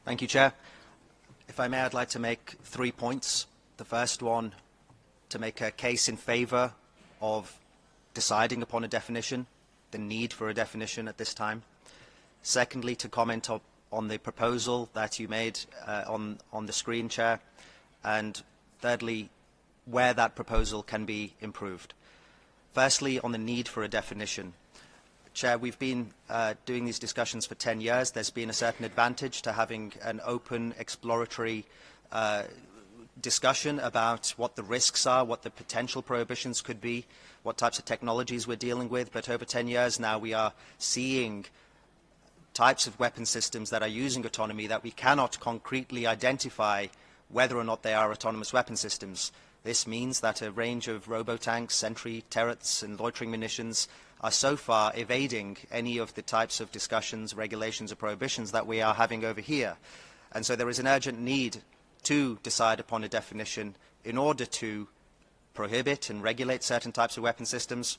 Thank you, Chair. If I may, I'd like to make 3 points. The first one, to make a case in favour of deciding upon a definition, the need for a definition at this time. Secondly, to comment on the proposal that you made on the screen, Chair. And thirdly, where that proposal can be improved. Firstly, on the need for a definition. Chair, we've been doing these discussions for 10 years. There's been a certain advantage to having an open, exploratory discussion about what the risks are, what the potential prohibitions could be, what types of technologies we're dealing with. But over 10 years now, we are seeing types of weapon systems that are using autonomy that we cannot concretely identify whether or not they are autonomous weapon systems. This means that a range of robotanks, sentry turrets and loitering munitions are so far evading any of the types of discussions, regulations or prohibitions that we are having over here. And so there is an urgent need to decide upon a definition in order to prohibit and regulate certain types of weapon systems,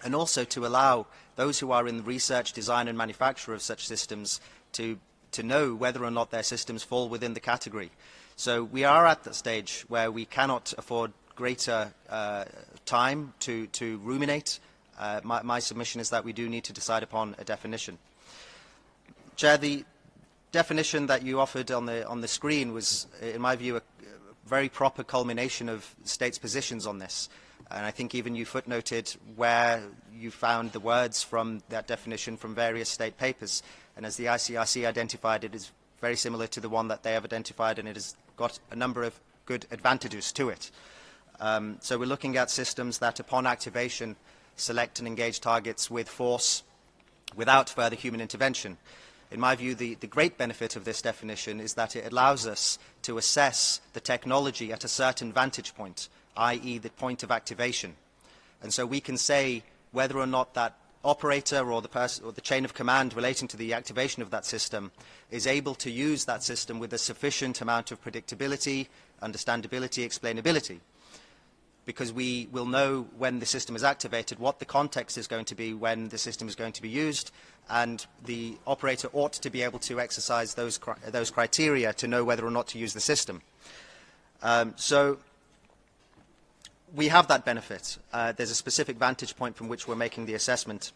and also to allow those who are in the research, design and manufacture of such systems to know whether or not their systems fall within the category. So we are at the stage where we cannot afford greater time to ruminate. My submission is that we do need to decide upon a definition. Chair, the definition that you offered on the screen was, in my view, a very proper culmination of states' positions on this. And I think even you footnoted where you found the words from that definition from various state papers. And as the ICRC identified, it is very similar to the one that they have identified, and it has got a number of good advantages to it. So we're looking at systems that, upon activation, select and engage targets with force without further human intervention. In my view, the great benefit of this definition is that it allows us to assess the technology at a certain vantage point, i.e. the point of activation. And so we can say whether or not that operator or the chain of command relating to the activation of that system is able to use that system with a sufficient amount of predictability, understandability, explainability. Because we will know when the system is activated what the context is going to be when the system is going to be used, and the operator ought to be able to exercise those criteria to know whether or not to use the system. So we have that benefit. There's a specific vantage point from which we're making the assessment.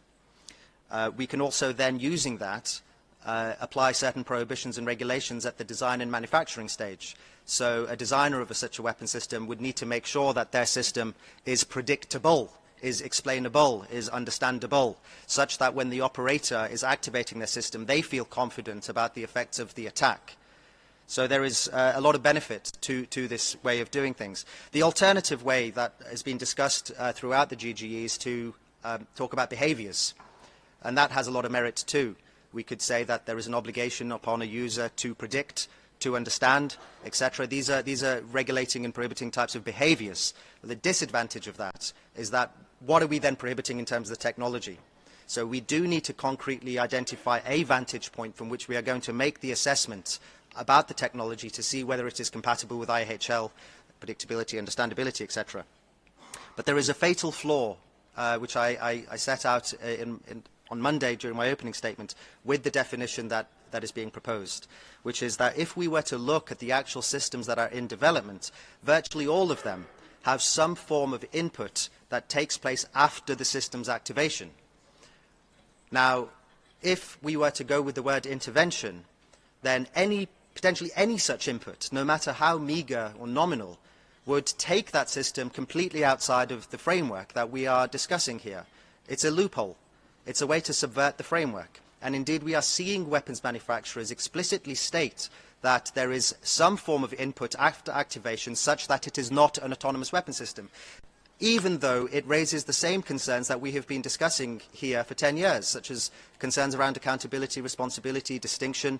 We can also then, using that, apply certain prohibitions and regulations at the design and manufacturing stage. So a designer of such a weapon system would need to make sure that their system is predictable, is explainable, is understandable, such that when the operator is activating their system, they feel confident about the effects of the attack. So there is a lot of benefit to this way of doing things. The alternative way that has been discussed throughout the GGE is to talk about behaviours, and that has a lot of merit too. We could say that there is an obligation upon a user to predict, to understand, etc. These are regulating and prohibiting types of behaviours. The disadvantage of that is that what are we then prohibiting in terms of the technology? So we do need to concretely identify a vantage point from which we are going to make the assessment about the technology to see whether it is compatible with IHL, predictability, understandability, etc. But there is a fatal flaw, which I set out on Monday during my opening statement, with the definition that is being proposed, which is that if we were to look at the actual systems that are in development, virtually all of them have some form of input that takes place after the system's activation. Now, if we were to go with the word intervention, then potentially any such input, no matter how meagre or nominal, would take that system completely outside of the framework that we are discussing here. It's a loophole. It's a way to subvert the framework. And indeed, we are seeing weapons manufacturers explicitly state that there is some form of input after activation such that it is not an autonomous weapon system, even though it raises the same concerns that we have been discussing here for 10 years, such as concerns around accountability, responsibility, distinction,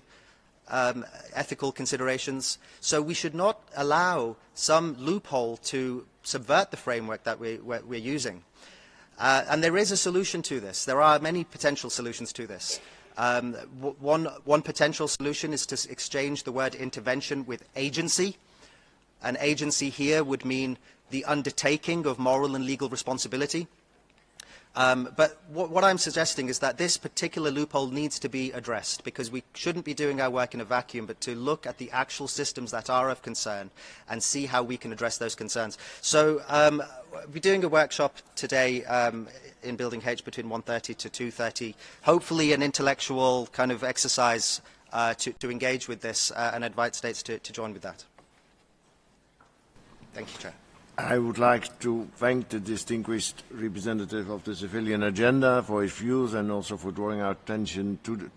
ethical considerations. So we should not allow some loophole to subvert the framework that we're using. And there is a solution to this. There are many potential solutions to this. One potential solution is to exchange the word intervention with agency. An agency here would mean the undertaking of moral and legal responsibility. But what I'm suggesting is that this particular loophole needs to be addressed, because we shouldn't be doing our work in a vacuum, but to look at the actual systems that are of concern and see how we can address those concerns. So we'll be doing a workshop today in Building H between 1:30 to 2:30, hopefully an intellectual kind of exercise to engage with this and invite states to join with that. Thank you, Chair. I would like to thank the distinguished representative of the Civilian Agenda for his views and also for drawing our attention to the